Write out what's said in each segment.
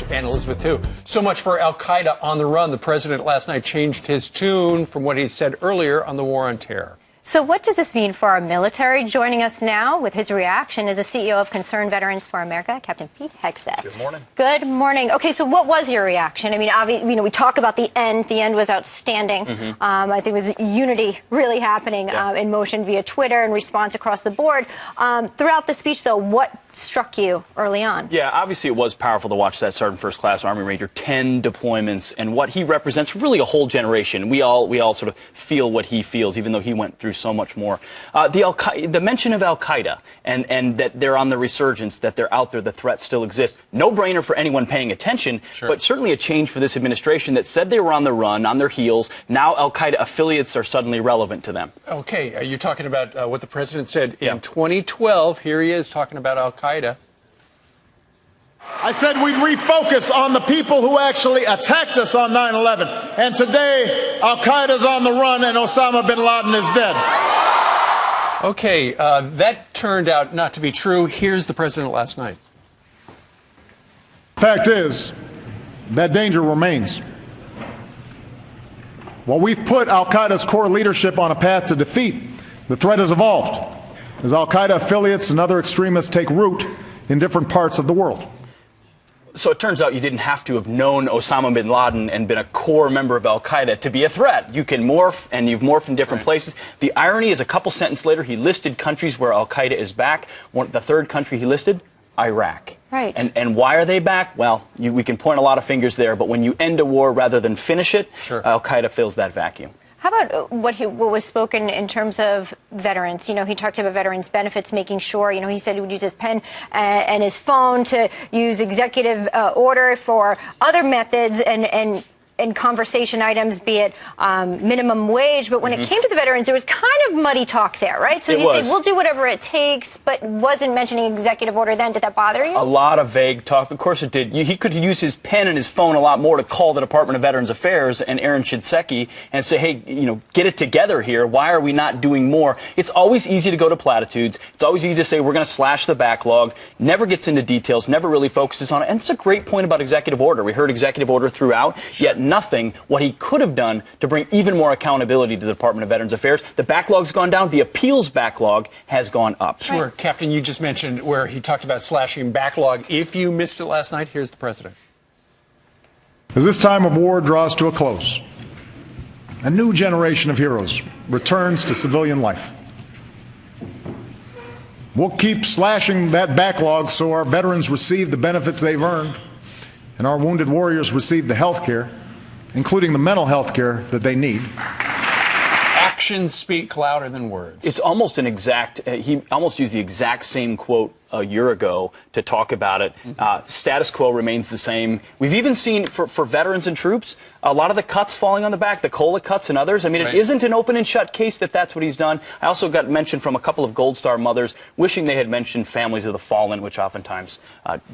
And Elizabeth, too. So much for al-Qaeda on the run. The president last night changed his tune from what he said earlier on the war on terror. So what does this mean for our military? Joining us now with his reaction is the CEO of Concerned Veterans for America, Captain Pete Hegseth. Good morning. Good morning. Okay, so what was your reaction? I mean, obviously, we talk about the end. The end was outstanding. I think it was unity really happening in motion via Twitter and response across the board. Throughout the speech, though, what struck you early on? Yeah, obviously it was powerful to watch that Sergeant First Class Army Ranger, 10 deployments, and what he represents really a whole generation. We all sort of feel what he feels, even though he went through so much more. The mention of al-Qaeda and that they're on the resurgence, that they're out there, the threat still exists. No-brainer for anyone paying attention, but certainly a change for this administration that said they were on the run, on their heels. Now al-Qaeda affiliates are suddenly relevant to them. Okay, you're talking about what the president said in 2012. Here he is talking about al-Qaeda. I said we'd refocus on the people who actually attacked us on 9/11. And today, al-Qaeda's on the run and Osama bin Laden is dead. Okay, that turned out not to be true. Here's the president last night. Fact is, that danger remains. While we've put al-Qaeda's core leadership on a path to defeat, the threat has evolved as al-Qaeda affiliates and other extremists take root in different parts of the world. So it turns out you didn't have to have known Osama bin Laden and been a core member of al-Qaeda to be a threat. You can morph, and you've morphed in different places. The irony is a couple sentences later, he listed countries where al-Qaeda is back. The third country he listed, Iraq. Right. And why are they back? Well, we can point a lot of fingers there, but when you end a war rather than finish it, al-Qaeda fills that vacuum. How about what was spoken in terms of veterans? He talked about veterans' benefits, making sure, he said he would use his pen and his phone to use executive order for other methods and conversation items, be it minimum wage. But when it came to the veterans, there was kind of muddy talk there, right? So he said, we'll do whatever it takes, but wasn't mentioning executive order then. Did that bother you? A lot of vague talk. Of course it did. He could use his pen and his phone a lot more to call the Department of Veterans Affairs and Aaron Shinseki and say, hey, get it together here. Why are we not doing more? It's always easy to go to platitudes. It's always easy to say we're going to slash the backlog. Never gets into details, never really focuses on it. And it's a great point about executive order. We heard executive order throughout, yet nothing what he could have done to bring even more accountability to the Department of Veterans Affairs. The backlog's gone down. The appeals backlog has gone up. Sure. Right. Captain, you just mentioned where he talked about slashing backlog. If you missed it last night, here's the president. As this time of war draws to a close, a new generation of heroes returns to civilian life. We'll keep slashing that backlog so our veterans receive the benefits they've earned and our wounded warriors receive the health care, including the mental health care that they need. Actions speak louder than words. It's almost an exact, he almost used the exact same quote a year ago to talk about it. Status quo remains the same. We've even seen, for veterans and troops, a lot of the cuts falling on the back, the COLA cuts and others. I mean, it isn't an open and shut case that that's what he's done. I also got mentioned from a couple of Gold Star mothers wishing they had mentioned families of the fallen, which oftentimes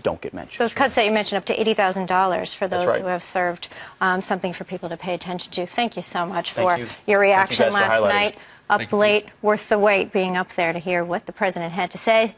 don't get mentioned. Those cuts that you mentioned, up to $80,000 for those who have served, something for people to pay attention to. Thank you so much for your reaction last night. Up late, worth the wait being up there to hear what the president had to say.